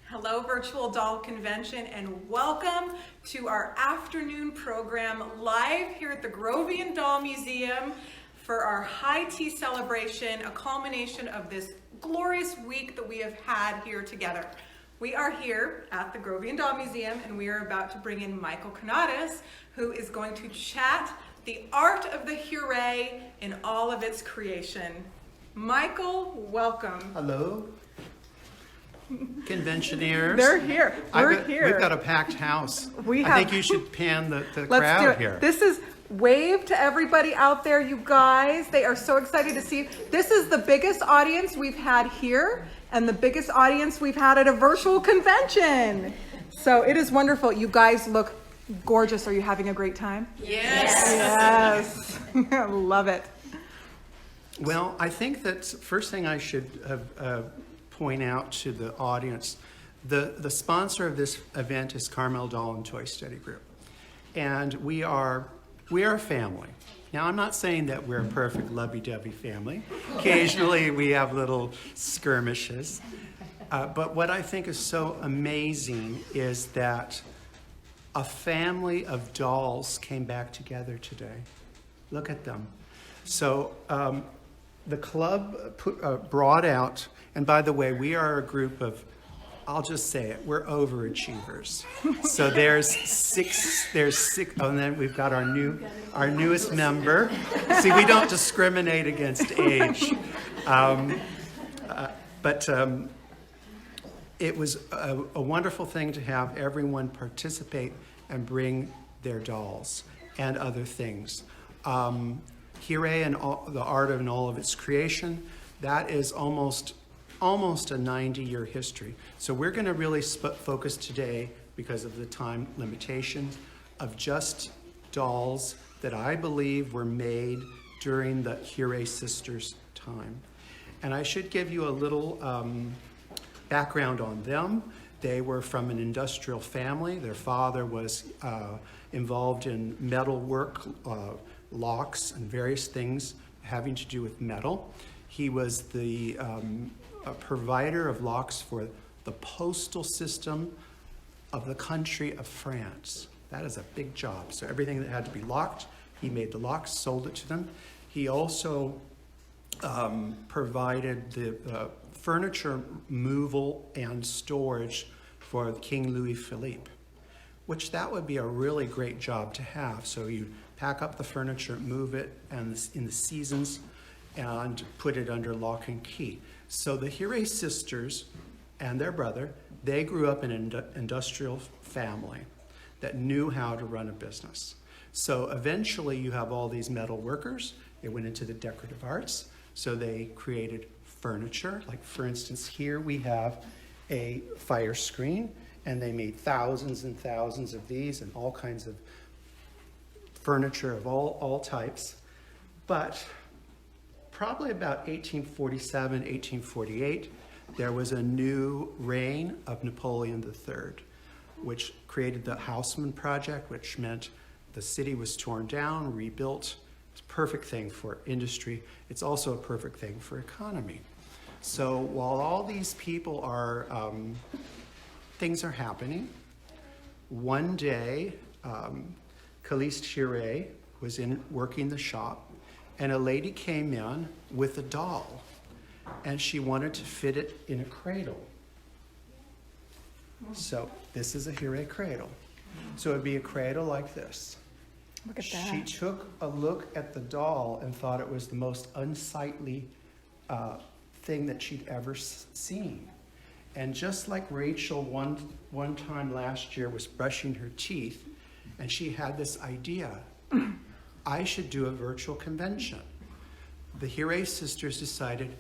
Hello, Virtual Doll Convention, and welcome to our afternoon program live here at the Grovian Doll Museum for our high tea celebration, a culmination of this glorious week that we have had here together. We are here at the Grovian Doll Museum, and we are about to bring in Michael Canadas, who is going to chat the art of the Huret in all of its creation. Michael, welcome. Hello. Conventioneers. They're here. We're here. We've got a packed house. I think you should pan the Let's crowd do it. here. This is wave to everybody out there, you guys. They are so excited to see you. This is the biggest audience we've had here and the biggest audience we've had at a virtual convention. So it is wonderful. You guys look gorgeous. Are you having a great time? Yes. Yes. Love it. Well, I think that first thing I should point out to the audience, the sponsor of this event is Carmel Doll and Toy Study Group. And we are a family. Now, I'm not saying that we're a perfect lovey-dovey family. Occasionally, we have little skirmishes. But what I think is so amazing is that a family of dolls came back together today. Look at them. So the club brought out, and by the way, we are a group of, I'll just say it, we're overachievers. So there's six, oh, and then we've got our newest member. See, we don't discriminate against age. But it was a wonderful thing to have everyone participate and bring their dolls and other things. Huret and the art and all of its creation, that is almost a 90-year history. So we're going to really focus today, because of the time limitations, of just dolls that I believe were made during the Huret sisters' time. And I should give you a little background on them. They were from an industrial family. Their father was involved in metal work, locks and various things having to do with metal. He was the provider of locks for the postal system of the country of France. That is a big job. So everything that had to be locked, he made the locks, sold it to them. He also provided the furniture removal and storage for King Louis Philippe, which that would be a really great job to have. So you pack up the furniture, move it, and in the seasons, and put it under lock and key. So the Huret sisters and their brother, they grew up in an industrial family that knew how to run a business. So eventually you have all these metal workers. They went into the decorative arts. So they created furniture. Like, for instance, here we have a fire screen, and they made thousands and thousands of these and all kinds of furniture of all types. But probably about 1847, 1848, there was a new reign of Napoleon III, which created the Haussmann Project, which meant the city was torn down, rebuilt. It's a perfect thing for industry. It's also a perfect thing for economy. So while all these people are, things are happening, one day, Caliste Huret was working the shop, and a lady came in with a doll, and she wanted to fit it in a cradle. So this is a Huret cradle. So it'd be a cradle like this. Look at She that. took a look at the doll and thought it was the most unsightly thing that she'd ever seen. And just like Rachel one time last year was brushing her teeth, and she had this idea, I should do a virtual convention. The Huret sisters decided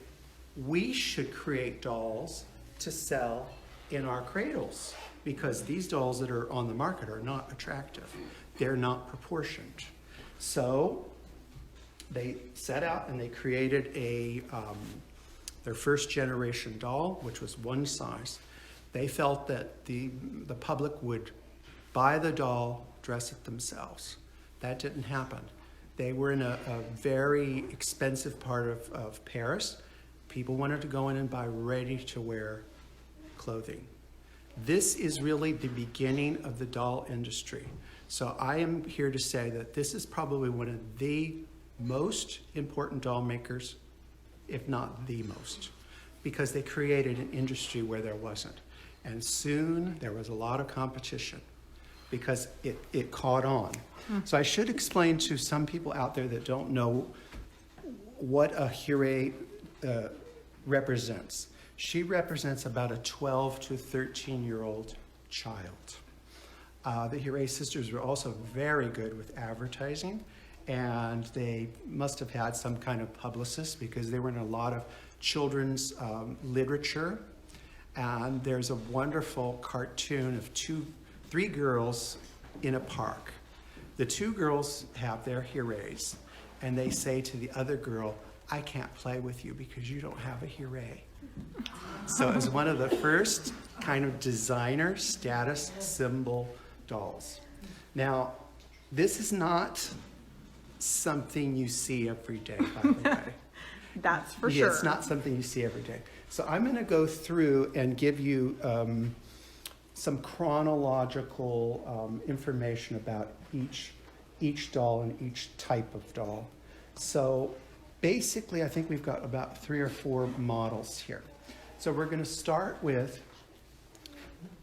we should create dolls to sell in our cradles, because these dolls that are on the market are not attractive. They're not proportioned. So they set out and they created their first generation doll, which was one size. They felt that the public would buy the doll, dress it themselves. That didn't happen. They were in a very expensive part of Paris. People wanted to go in and buy ready-to-wear clothing. This is really the beginning of the doll industry. So I am here to say that this is probably one of the most important doll makers, if not the most, because they created an industry where there wasn't. And soon there was a lot of competition because it caught on. So I should explain to some people out there that don't know what a Huret represents. She represents about a 12 to 13-year-old child. The Huret sisters were also very good with advertising, and they must have had some kind of publicist because they were in a lot of children's literature. And there's a wonderful cartoon of three girls in a park. The two girls have their Hurets, and they say to the other girl, "I can't play with you because you don't have a Huret." So it was one of the first kind of designer status symbol dolls. Now, this is not something you see every day, by the way. That's for Yeah, sure. it's not something you see every day. So I'm going to go through and give you some chronological information about each doll and each type of doll. So basically, I think we've got about 3 or 4 models here. So we're going to start with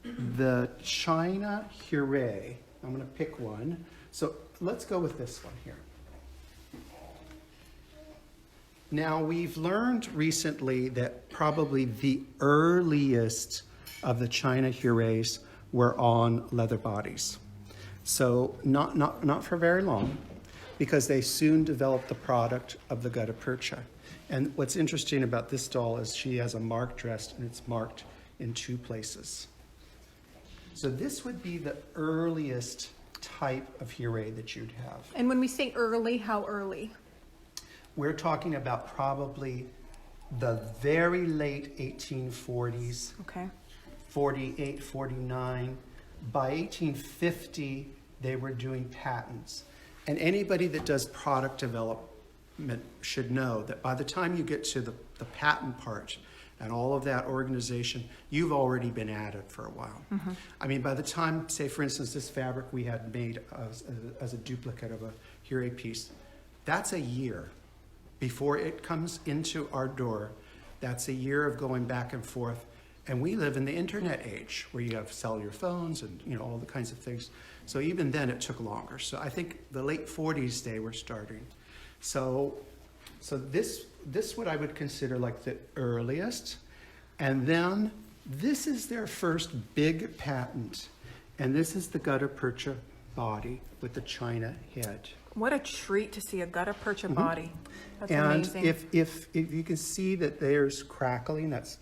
the China Huret. I'm going to pick one. So let's go with this one here. Now, we've learned recently that probably the earliest of the China Hurets were on leather bodies. So not for very long, because they soon developed the product of the Gutta-Percha. And what's interesting about this doll is she has a marked dress, and it's marked in 2 places. So this would be the earliest type of Huret that you'd have. And when we say early, how early? We're talking about probably the very late 1840s, Okay. 48, 49. By 1850, they were doing patents. And anybody that does product development should know that by the time you get to the patent part and all of that organization, you've already been at it for a while. I mean, by the time, say for instance, this fabric we had made as a duplicate of a Huret piece, that's a year. Before it comes into our door, that's a year of going back and forth. And we live in the internet age where you have cellular phones and all the kinds of things. So even then it took longer. So I think the late 40s they were starting. So this what I would consider like the earliest. And then this is their first big patent. And this is the Gutta-Percha Body with the China head. What a treat to see a Gutta-Percha body. That's And amazing. if you can see that there's crackling, that's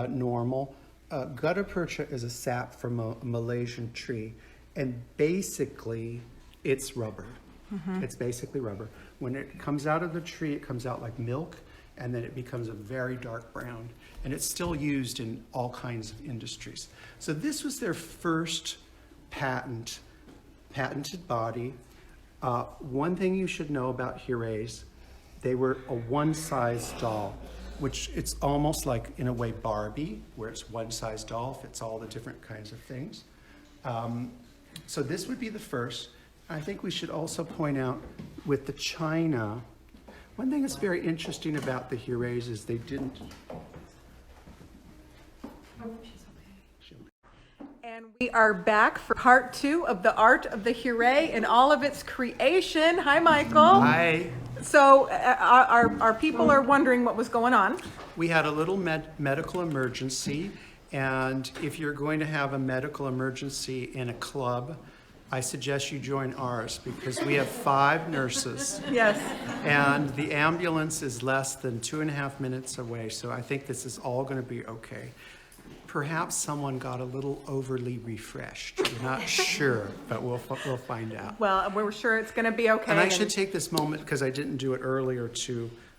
normal. Gutta-Percha is a sap from a Malaysian tree, and basically it's rubber. It's basically rubber. When it comes out of the tree, it comes out like milk, and then it becomes a very dark brown. And it's still used in all kinds of industries. So this was their first patented body. One thing you should know about Hurets, they were a one-size doll, which it's almost like, in a way, Barbie, where it's one-size doll, fits all the different kinds of things. So this would be the first. I think we should also point out with the China, one thing that's very interesting about the Hurets is they didn't... And we are back for part 2 of the art of the Huret and all of its creation. Hi, Michael. Hi. So our people are wondering what was going on. We had a little medical emergency, and if you're going to have a medical emergency in a club, I suggest you join ours because we have 5 nurses. Yes. And the ambulance is less than 2.5 minutes away, so I think this is all going to be okay. Perhaps someone got a little overly refreshed. We're not sure, but we'll find out. Well, we're sure it's going to be okay. And I should take this moment, because I didn't do it earlier,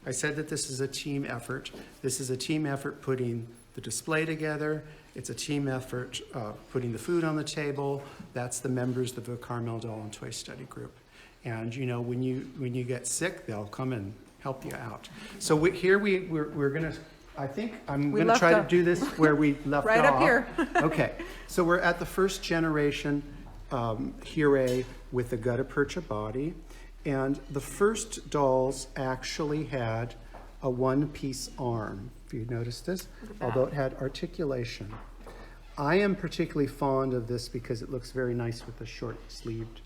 I said that this is a team effort. This is a team effort putting the display together. It's a team effort putting the food on the table. That's the members of the Carmel Doll and Toy Study Group. And when you get sick, they'll come and help you out. So we're going to I think I'm We going to left try to off- do this where we left Right off. up here. Okay, so we're at the first generation Huret with the Gutta-Percha Body. And the first dolls actually had a one-piece arm, if you notice this, although it had articulation. I am particularly fond of this because it looks very nice with the short-sleeved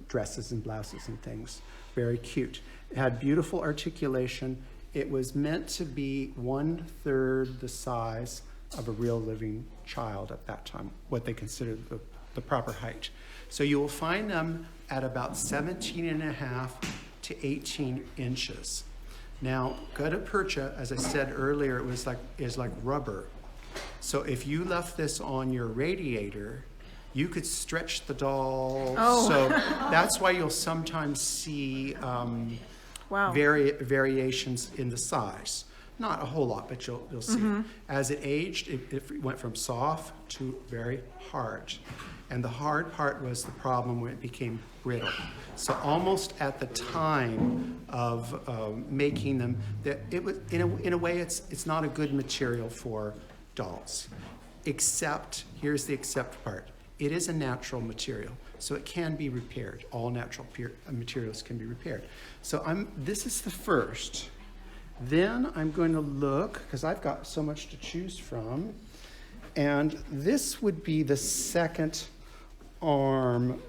dresses and blouses and things. Very cute. It had beautiful articulation. It was meant to be 1/3 the size of a real living child at that time, what they considered the proper height. So you will find them at about 17.5 to 18 inches. Now, Gutta-Percha, as I said earlier, is like rubber. So if you left this on your radiator, you could stretch the doll. Oh. So that's why you'll sometimes see Wow. variations in the size. Not a whole lot, but you'll see. As it aged, it went from soft to very hard. And the hard part was the problem when it became brittle. So almost at the time of making them, that it was in a way it's not a good material for dolls. Except, here's the except part. It is a natural material, so it can be repaired. All natural materials can be repaired. So this is the first. Then I'm going to look, because I've got so much to choose from, and this would be the second arm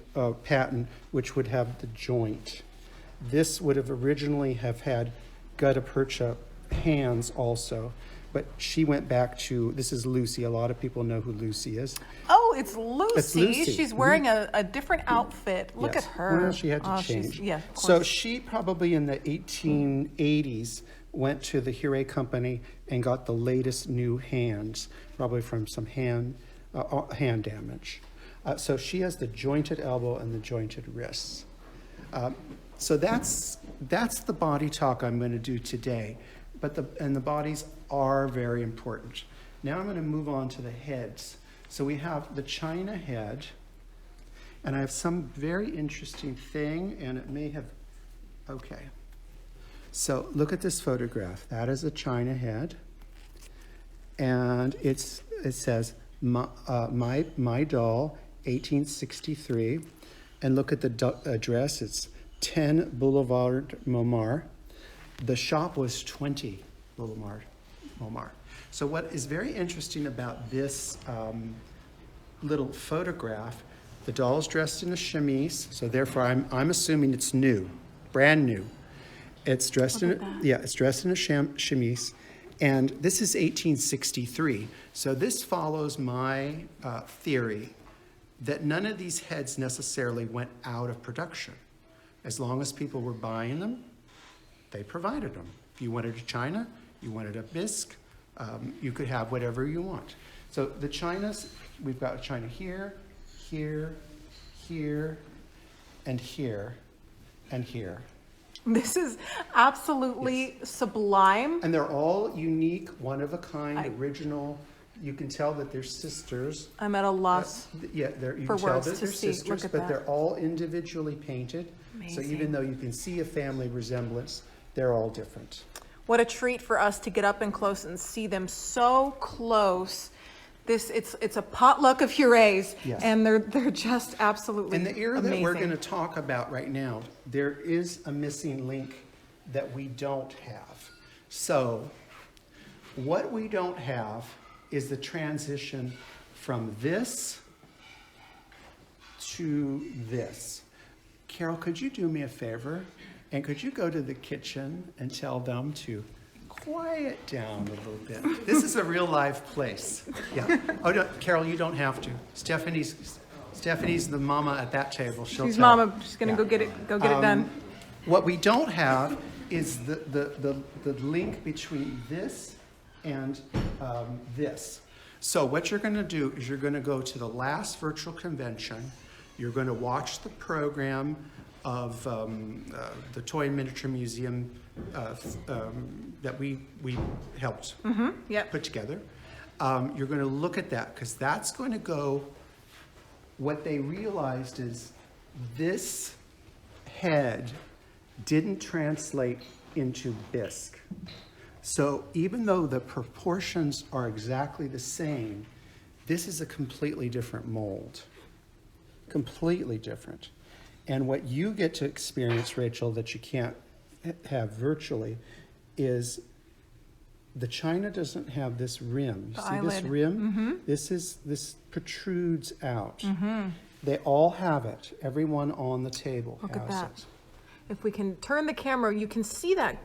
pattern, which would have the joint. This would have originally have had Gutta-Percha hands also, but she went back to, this is Lucy. A lot of people know who Lucy is. Oh, it's Lucy. It's Lucy. She's wearing a different outfit. Look Yes. at her. Well, she had to Oh, change. yeah, of So course. she probably in the 1880s went to the Huret company and got the latest new hands, probably from some hand damage. So she has the jointed elbow and the jointed wrists. So that's the body talk I'm going to do today. But the bodies are very important. Now I'm going to move on to the heads. So we have the China head, and I have some very interesting thing, and it may have, okay. So look at this photograph. That is a China head, and it says my doll, 1863, and look at the address. It's 10 Boulevard Montmartre. The shop was 20 Boulevard Montmartre. So what is very interesting about this little photograph, the doll's dressed in a chemise, so therefore I'm assuming it's new, brand new. It's dressed it's dressed in a chemise, and this is 1863. So this follows my theory that none of these heads necessarily went out of production. As long as people were buying them, they provided them. If you wanted a China, you wanted a bisque, you could have whatever you want. So the Chinas, we've got a China here, here, here, and here, and here. This is absolutely sublime. And they're all unique, one of a kind, original. You can tell that they're sisters. I'm at a loss. You for can tell words that to they're see. sisters, Look at but that. they're all individually painted. So Amazing. even though you can see a family resemblance, they're all different. What a treat for us to get up and close and see them so close. It's a potluck of Hurets, Yes. and they're just absolutely In the era amazing. that we're going to talk about right now, there is a missing link that we don't have. So what we don't have is the transition from this to this. Carol, could you do me a favor? And could you go to the kitchen and tell them to quiet down a little bit? This is a real live place. Yeah. Oh, no, Carol, you don't have to. Stephanie's the mama at that table. She's tell. mama. She's gonna Yeah. go get it done. What we don't have is the link between this and this. So what you're going to do is you're going to go to the last virtual convention. You're going to watch the program of the Toy and Miniature Museum that we helped Yep. put together. You're going to look at that because that's going to go, what they realized is this head didn't translate into bisque. So even though the proportions are exactly the same, this is a completely different mold. Completely different. And what you get to experience, Rachel, that you can't have virtually is the china doesn't have this rim. You The see this eyelid. rim? This protrudes out. They all have it. Everyone on the table Look has at that. it. If we can turn the camera, you can see that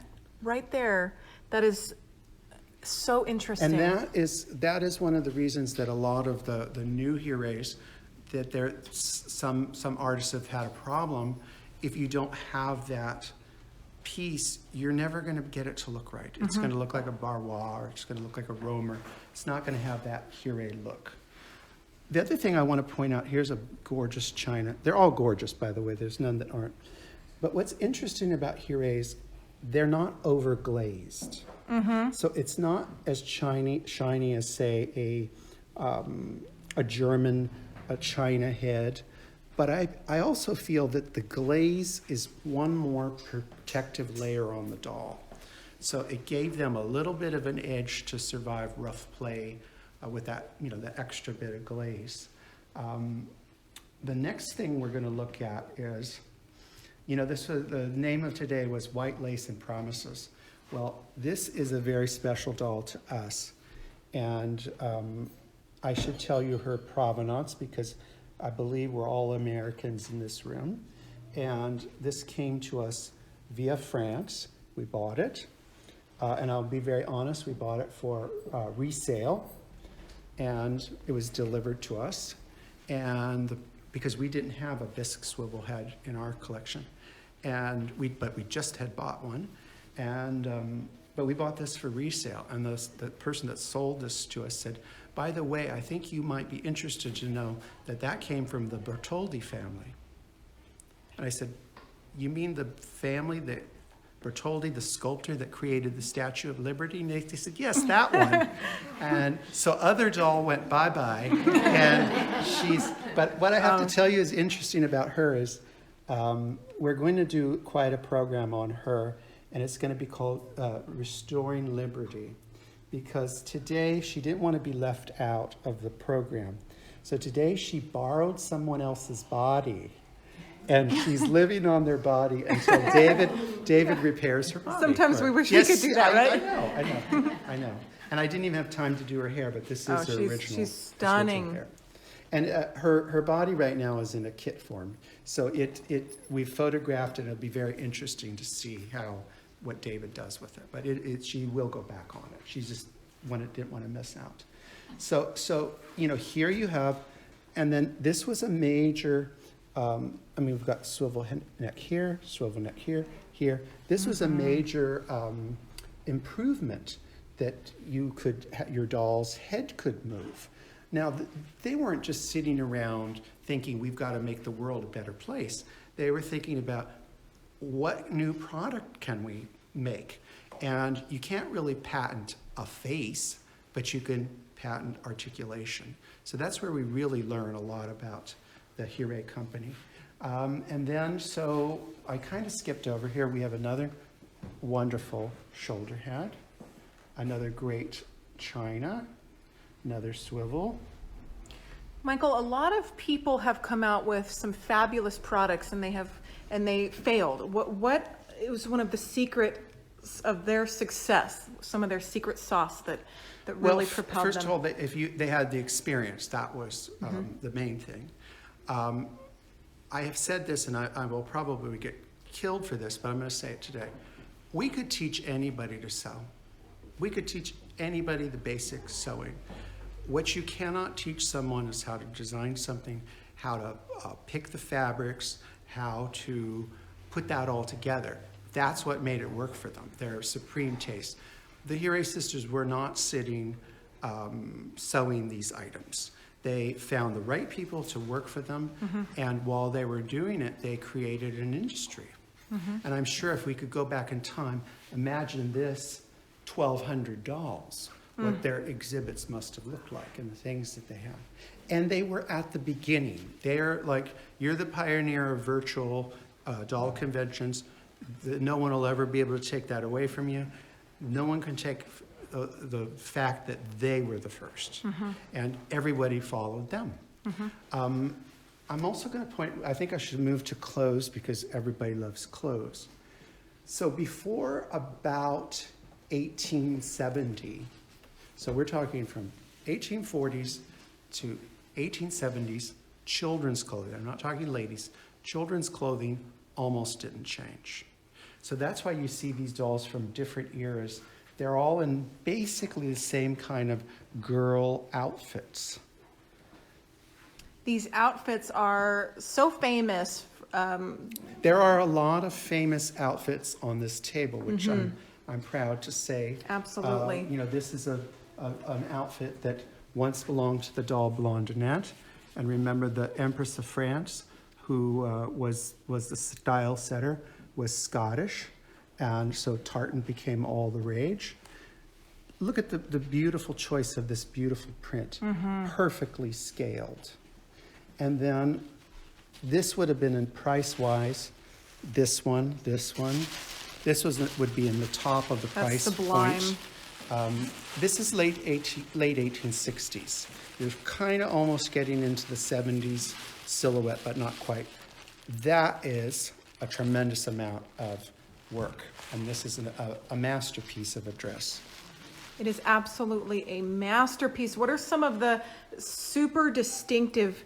right there. That is so interesting. And that is one of the reasons that a lot of the new Hurets, that some artists have had a problem. If you don't have that piece, you're never going to get it to look right. It's going to look like a Barrois, or it's going to look like a Romer. It's not going to have that Huret look. The other thing I want to point out, here's a gorgeous china. They're all gorgeous, by the way. There's none that aren't. But what's interesting about Hurets, they're not overglazed. So it's not as shiny as, say, a German china head. But I also feel that the glaze is one more protective layer on the doll. So it gave them a little bit of an edge to survive rough play with that, the extra bit of glaze. The next thing we're going to look at is, the name of today was White Lace and Promises. Well, this is a very special doll to us. And I should tell you her provenance because I believe we're all Americans in this room. And this came to us via France. We bought it. And I'll be very honest, we bought it for resale. And it was delivered to us. And because we didn't have a bisque swivel head in our collection. But we just had bought one. But we bought this for resale. And the person that sold this to us said, by the way, I think you might be interested to know that came from the Bertoldi family. And I said, you mean the family that Bertoldi, the sculptor that created the Statue of Liberty? And they said, yes, that one. And so other doll went bye-bye. But what I have to tell you is interesting about her is we're going to do quite a program on her, and it's going to be called Restoring Liberty. Because today she didn't want to be left out of the program. So today she borrowed someone else's body, and she's living on their body until David repairs her body. Sometimes we wish we could do that, right? I know. And I didn't even have time to do her hair, but this is her original. She's stunning. Hair. And her body right now is in a kit form. So we've photographed it. It'll be very interesting to see what David does with it. But she will go back on it. She just didn't want to miss out. So here you have, and then this was a major, we've got swivel neck here, swivel neck here, here. This was a major improvement that your doll's head could move. Now, they weren't just sitting around thinking we've got to make the world a better place. They were thinking about, what new product can we make? And you can't really patent a face, but you can patent articulation. So that's where we really learn a lot about the Huret company. And then, so I kind of skipped over here. We have another wonderful shoulder head, another great china, another swivel. Michael, a lot of people have come out with some fabulous products, and they failed. What was one of the secrets of their success? Some of their secret sauce that really propelled them. First of all, they had the experience. That was the main thing. I have said this, and I will probably get killed for this, but I'm going to say it today. We could teach anybody to sew. We could teach anybody the basic sewing. What you cannot teach someone is how to design something, how to pick the fabrics, how to put that all together. That's what made it work for them, their supreme taste. The Huret sisters were not sitting sewing these items. They found the right people to work for them, and while they were doing it, they created an industry. And I'm sure if we could go back in time, imagine this 1,200 dolls, what their exhibits must have looked like and the things that they had. And they were at the beginning. They're like, you're the pioneer of virtual doll conventions. No one will ever be able to take that away from you. no one can take the fact that they were the first, and everybody followed them. I'm also going to point, I think I should move to clothes because everybody loves clothes. So before about 1870, so we're talking from 1840s to 1870s, children's clothing, I'm not talking ladies, children's clothing almost didn't change. So that's why you see these dolls from different eras. They're all in basically the same kind of girl outfits. These outfits are so famous. There are a lot of famous outfits on this table, which I'm proud to say. Absolutely. This is an outfit that once belonged to the doll Blondinette. And remember, the Empress of France, who was the style setter, was Scottish. And so tartan became all the rage. Look at the beautiful choice of this beautiful print, perfectly scaled. And then this would have been in price-wise, this one. This would be in the top of the price sublime. point. This is late 1860s. You're kind of almost getting into the 70s silhouette, but not quite. That is a tremendous amount of work, and this is a masterpiece of a dress. It is absolutely a masterpiece. What are some of the super distinctive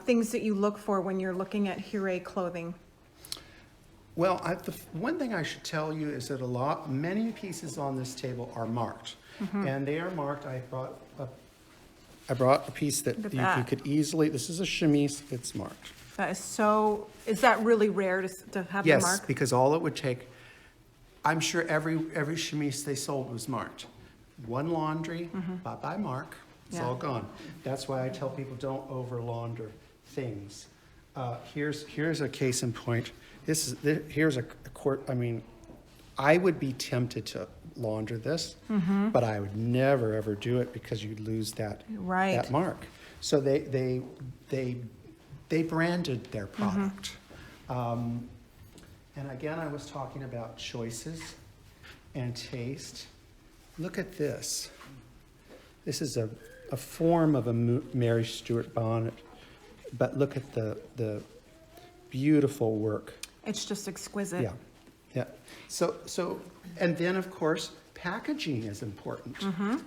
things that you look for when you're looking at Huret clothing? Well, the one thing I should tell you is that many pieces on this table are marked, and they are marked. I brought a piece that you could easily. This is a chemise. It's marked. That is so. Is that really rare to have the mark? Yes, because all it would take. I'm sure every chemise they sold was marked. One laundry, bye-bye mark. It's all gone. That's why I tell people don't over launder things. Here's a case in point. Here's a quart. I mean, I would be tempted to launder this, but I would never ever do it because you'd lose that mark. So they branded their product. And again, I was talking about choices and taste. Look at this. This is a form of a Mary Stuart bonnet, but look at the beautiful work. It's just exquisite. Yeah. So, and then of course, packaging is important.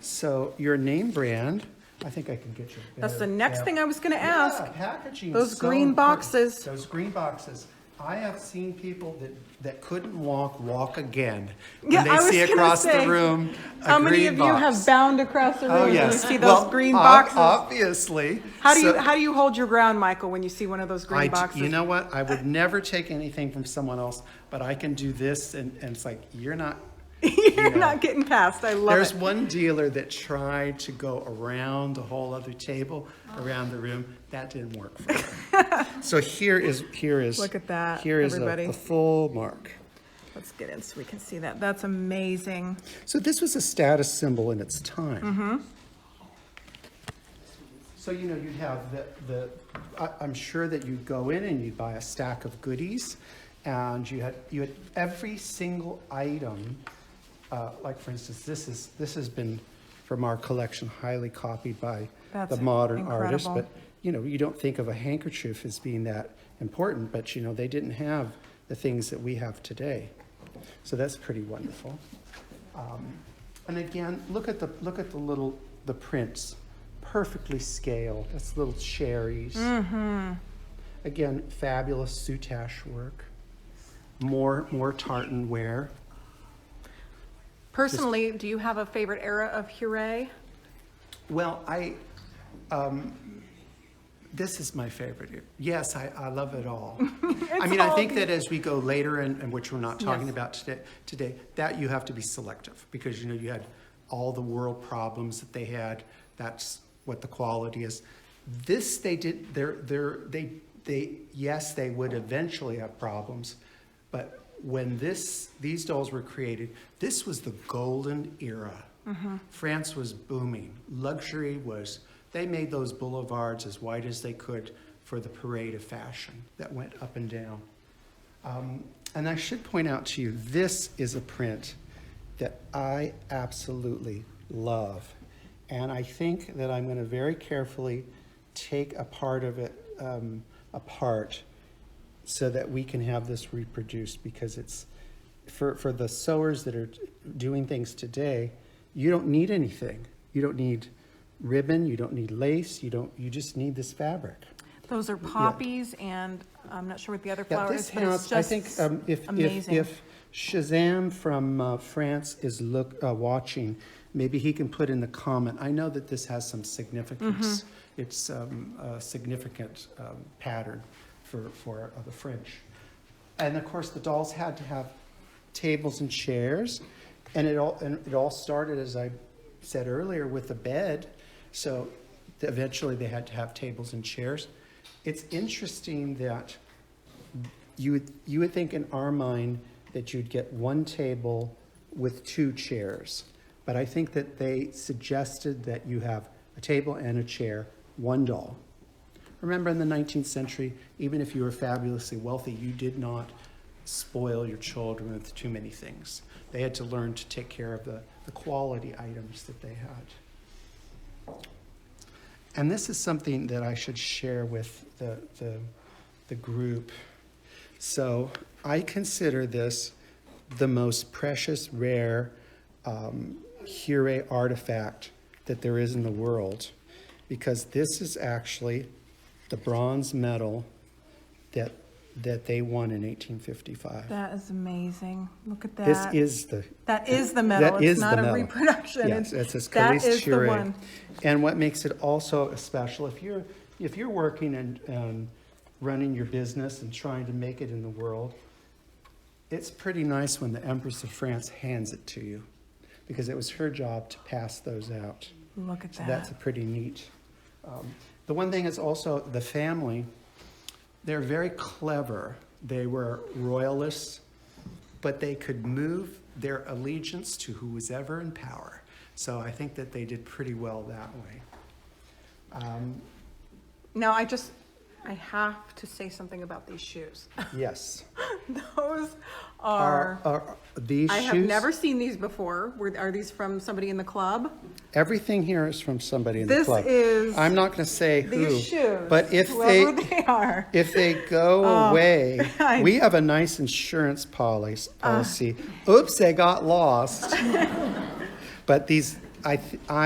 So your name brand, I think I can get you. That's the next thing I was going to ask. Yeah, packaging. Those green boxes. Those green boxes. I have seen people that couldn't walk again. Yeah, When they see across the room how many of you have bound across the room when you see those green boxes? Obviously. How do you hold your ground, Michael, when you see one of those green boxes? You know what? I would never take anything from someone else, but I can do this, and it's like, you're not. You're not getting past. I love There's it. one dealer that tried to go around the whole other table, around the room. That didn't work for her. So here is. Look at that, Here is everybody. a full mark. Let's get in so we can see that. That's amazing. So this was a status symbol in its time. So you'd have I'm sure that you'd go in and you'd buy a stack of goodies, and you had every single item. Like for instance, this has been from our collection highly copied by the modern artists, but you don't think of a handkerchief as being that important, but they didn't have the things that we have today. So that's pretty wonderful. And again, look at the prints, perfectly scaled. That's little cherries. Again, fabulous soutache work. More tartan wear. Personally, do you have a favorite era of Huret? Well, this is my favorite. Yes, I love it all. I think that as we go later, and which we're not talking about today, that you have to be selective because you had all the world problems that they had. That's what the quality is. This they did. Yes, they would eventually have problems, but when these dolls were created, this was the golden era. France was booming. Luxury was. They made those boulevards as wide as they could for the parade of fashion that went up and down. And I should point out to you, this is a print that I absolutely love. And I think that I'm going to very carefully take a part of it apart so that we can have this reproduced, because it's for the sewers that are doing things today, you don't need anything. You don't need ribbon, you don't need lace, you just need this fabric. Those are poppies, and I'm not sure what the other Yeah, flower this is, but it's house, just I think amazing. if Shazam from France is watching, maybe he can put in the comment. I know that this has some significance. It's a significant pattern for the French. And of course, the dolls had to have tables and chairs, and it all started, as I said earlier, with the bed. So eventually they had to have tables and chairs. It's interesting that you would think in our mind that you'd get one table with two chairs. But I think that they suggested that you have a table and a chair, one doll. Remember, in the 19th century, even if you were fabulously wealthy, you did not spoil your children with too many things. They had to learn to take care of the quality items that they had. And this is something that I should share with the group. So I consider this the most precious, rare Huret artifact that there is in the world, because this is actually the bronze medal that they won in 1855. That is amazing. Look at that. That is the medal. That It's is not the a medal. reproduction. Yes, it's a that Calice is the Huret. one. And what makes it also special, if you're working and running your business and trying to make it in the world, it's pretty nice when the Empress of France hands it to you, because it was her job to pass those out. Look at So that. that's a pretty neat. The one thing is also the family. They're very clever. They were royalists, but they could move their allegiance to who was ever in power. So I think that they did pretty well that way. Now, I have to say something about these shoes. Yes. Those are These I shoes? have never seen these before. Are these from somebody in the club? Everything here is from somebody in the This club. is I'm not going to say who. These shoes, but if whoever they are. if they go away, I- we have a nice insurance policy. Oops, they got lost. But these, I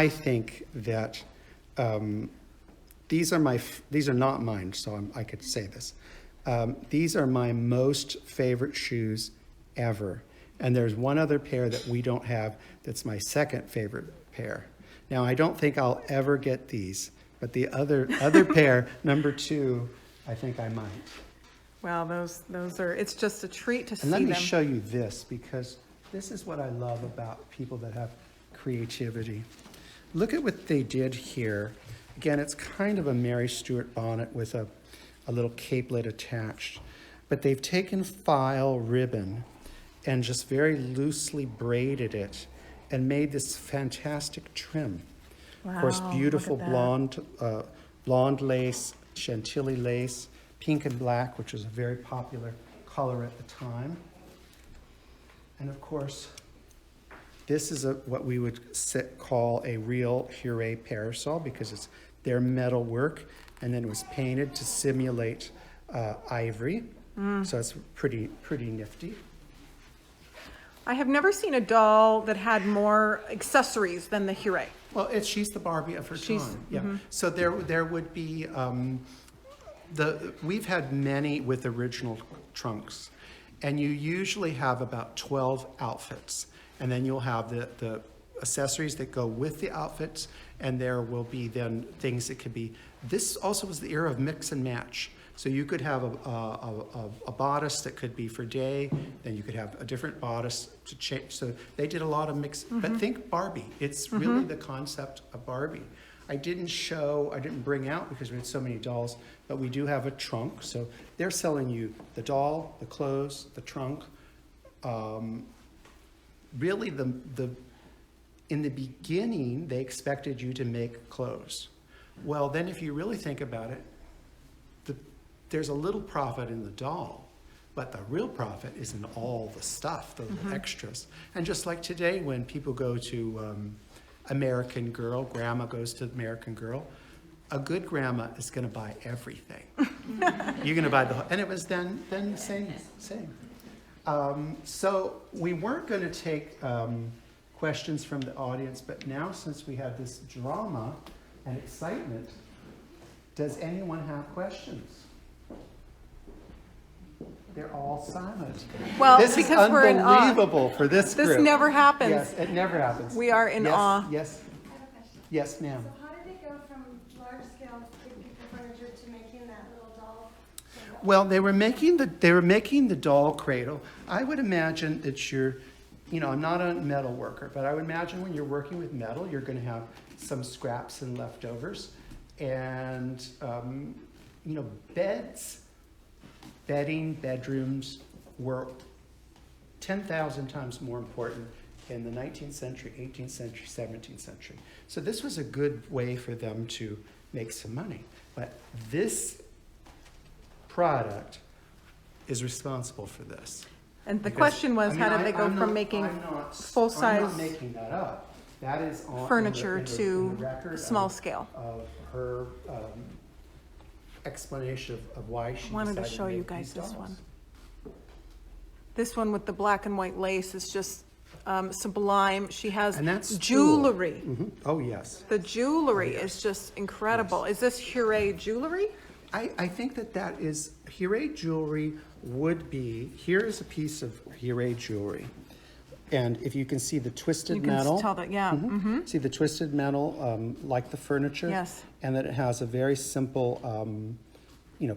think that these are not mine, so I could say this. These are my most favorite shoes ever. And there's one other pair that we don't have that's my second favorite pair. Now, I don't think I'll ever get these, but the other pair, number 2, I think I might. Well, those are, it's just a treat to see And let them. me show you this, because this is what I love about people that have creativity. Look at what they did here. Again, it's kind of a Mary Stuart bonnet with a little capelet attached. But they've taken file ribbon and just very loosely braided it and made this fantastic trim. Of course, Wow, beautiful look at that. blonde lace, Chantilly lace, pink and black, which was a very popular color at the time. And of course, this is what we would call a real Huret parasol, because it's their metal work, and then it was painted to simulate ivory. So it's pretty nifty. I have never seen a doll that had more accessories than the Huret. Well, she's the Barbie of her time. Yeah. mm-hmm. So there would be we've had many with original trunks, and you usually have about 12 outfits, and then you'll have the accessories that go with the outfits, and there will be then things that could be. This also was the era of mix and match. So you could have a bodice that could be for day, then you could have a different bodice to change. So they did a lot of mix, but think Barbie. It's really the concept of Barbie. I didn't bring out, because we had so many dolls, but we do have a trunk. So they're selling you the doll, the clothes, the trunk. Really, in the beginning, they expected you to make clothes. Well, then if you really think about it, there's a little profit in the doll, But the real profit is in all the stuff, the little extras. And just like today, when people go to American Girl, grandma goes to American Girl, a good grandma is going to buy everything. You're going to buy the whole, and it was then the same. So we weren't going to take questions from the audience, but now since we have this drama and excitement, does anyone have questions? They're all silent. Well, this is because we're in awe. unbelievable for this group. This never happens. Yes, it never happens. We are in yes, awe. Yes, I have a question. yes, ma'am. So how did it go from large scale big piece of furniture to making that little doll? Well, they were making the doll cradle. I would imagine that you're, I'm not a metal worker, but I would imagine when you're working with metal, you're going to have some scraps and leftovers, and bedding, bedrooms were 10,000 times more important in the 19th century, 18th century, 17th century. So this was a good way for them to make some money. But this product is responsible for this. And the Because, question was, I mean, how did they go I'm from not- making I'm not full-size making that up. That is on furniture in the to record small of- scale? Of her explanation of why she Wanted to decided show you make guys these this dolls. one. This one with the black and white lace is just sublime. She has And that's jewelry. Mhm. Oh, yes. The jewelry is just incredible. Is this Huret jewelry? I think that is, Huret jewelry would be, here is a piece of Huret jewelry. And if you can see the twisted You can metal. tell that, yeah. Mhm. See the twisted metal, like the furniture? Yes. And that it has a very simple,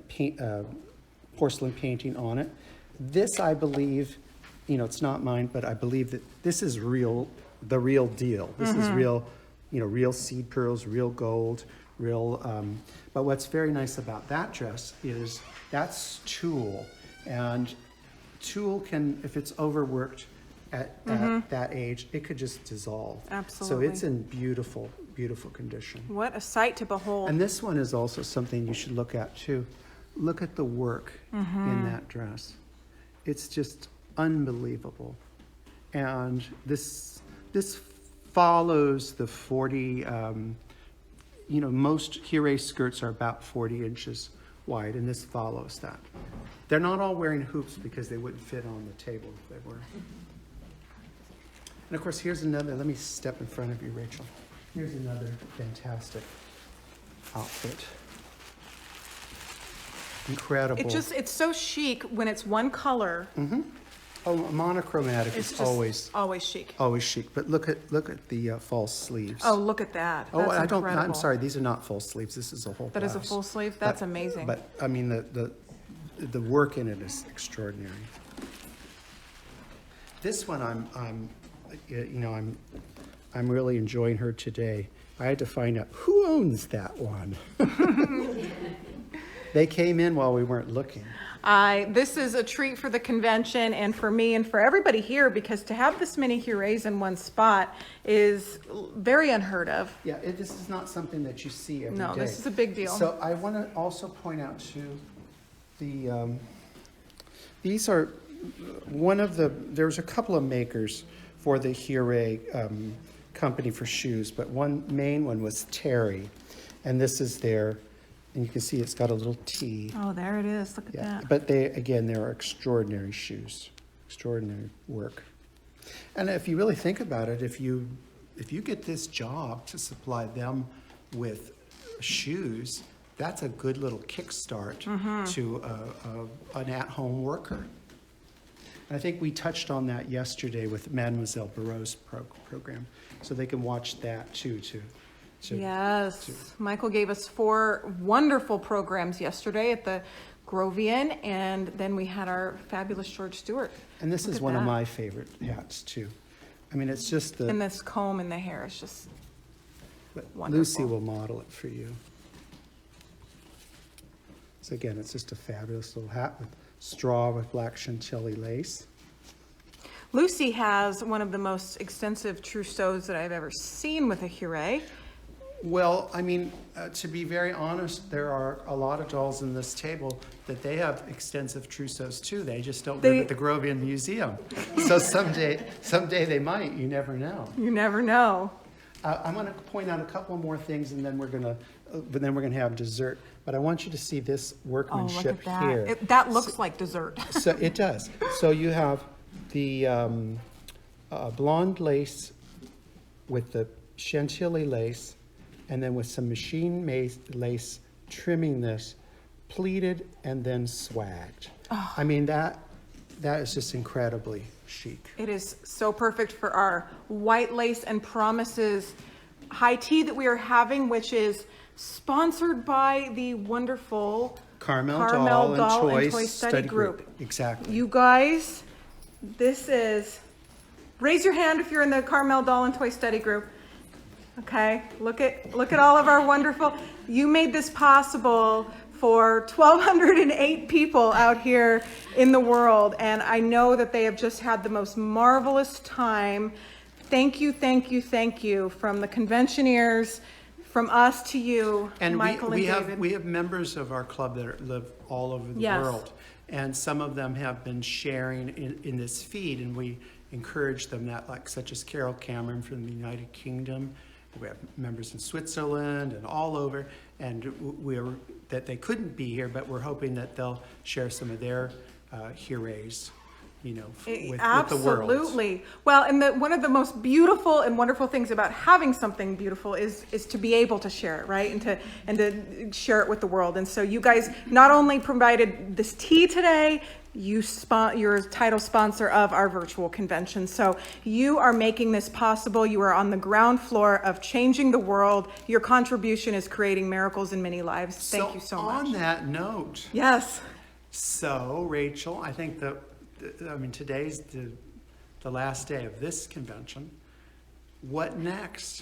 paint, porcelain painting on it. This, I believe, it's not mine, but I believe that this is real, the real deal. This is real, real seed pearls, real gold, real, but what's very nice about that dress is that's tulle. And tulle can, if it's overworked at that age, it could just dissolve. Absolutely. So it's in beautiful, beautiful condition. What a sight to behold. And this one is also something you should look at too. Look at the work in that dress. It's just unbelievable. And this follows the 40, most Huret skirts are about 40 inches wide, and this follows that. They're not all wearing hoops because they wouldn't fit on the table if they were. And of course, here's another, let me step in front of you, Rachel. Here's another fantastic outfit. Incredible. It's so chic when it's one color. Oh, monochromatic It's is just always chic. always chic. But look at the false sleeves. Oh, look at that. Oh, That's incredible. I'm sorry. These are not full sleeves. This is a whole. That is a blouse. full sleeve? That's But- amazing. But I mean, the work in it is extraordinary. This one, I'm really enjoying her today. I had to find out who owns that one. They came in while we weren't looking. This is a treat for the convention and for me and for everybody here, because to have this many Hurets in one spot is very unheard of. Yeah, this is not something that you see every day. No, this is a big deal. So I want to also point out too, these are there's a couple of makers for the Huret company for shoes, but one main one was Terry, and this is their, and you can see it's got a little T. Oh, there it is. Look at Yeah, that. but they're extraordinary shoes, extraordinary work. And if you really think about it, if you get this job to supply them with shoes, that's a good little kickstart to an at-home worker. And I think we touched on that yesterday with Mademoiselle Barreau's program, so they can watch that too. Yes, Michael gave us 4 wonderful programs yesterday at the Grovian, and then we had our fabulous George Stewart. And this Look is at one of that. my favorite hats too. I mean, it's just And this comb in the hair is just but wonderful. Lucy will model it for you. So again, it's just a fabulous little hat with straw with black chantilly lace. Lucy has one of the most extensive trousseaux that I've ever seen with a Huret. Well, I mean, to be very honest, there are a lot of dolls in this table that they have extensive trousseaus too. They just don't live at the Grovian Museum. So someday they might. You never know. You never know. I'm going to point out a couple more things, and then we're going to have dessert. But I want you to see this Oh, workmanship look at that. here. That looks like dessert. So it does. So you have the blonde lace with the chantilly lace, and then with some machine made lace trimming this, pleated and then swagged. Oh. I mean, that is just incredibly chic. It is so perfect for our white lace and promises high tea that we are having, which is sponsored by the wonderful Carmel Doll Doll and and Toy Study Group. Exactly. You guys, this is, raise your hand if you're in the Carmel Doll and Toy Study Group. Okay, look at all of our wonderful, you made this possible for 1,208 people out here in the world, and I know that they have just had the most marvelous time. Thank you, thank you, thank you from the conventioneers, from us to you, And Michael and David. we have members of our club that live all over the Yes. world, and some of them have been sharing in this feed, and we encourage them that, like such as Carol Cameron from the United Kingdom. We have members in Switzerland and all over, and that they couldn't be here, but we're hoping that they'll share some of their hurrays, with the world. Absolutely. Well, and one of the most beautiful and wonderful things about having something beautiful is to be able to share it, right? And to share it with the world. And so you guys not only provided this tea today, you're title sponsor of our virtual convention. So you are making this possible. You are on the ground floor of changing the world. Your contribution is creating miracles in many lives. Thank you so much. On that note, Yes. so Rachel, I think today's the last day of this convention. What next?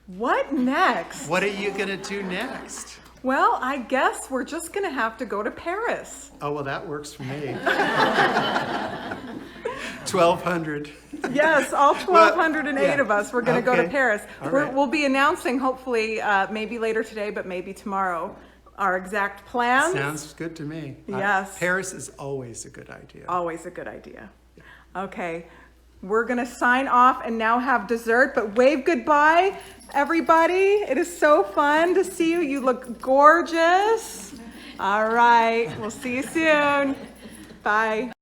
What next? What are you gonna do next? Well, I guess we're just going to have to go to Paris. Oh, well, that works for me. 1,200. Yes, all 1,208 of us. We're going to go to Okay. Paris. All right. We'll be announcing, hopefully, maybe later today, but maybe tomorrow, our exact plans. Sounds good to me. Yes. Paris is always a good idea. Always a good idea. Okay, we're going to sign off and now have dessert, but wave goodbye, everybody. It is so fun to see you. You look gorgeous. All right, we'll see you soon. Bye.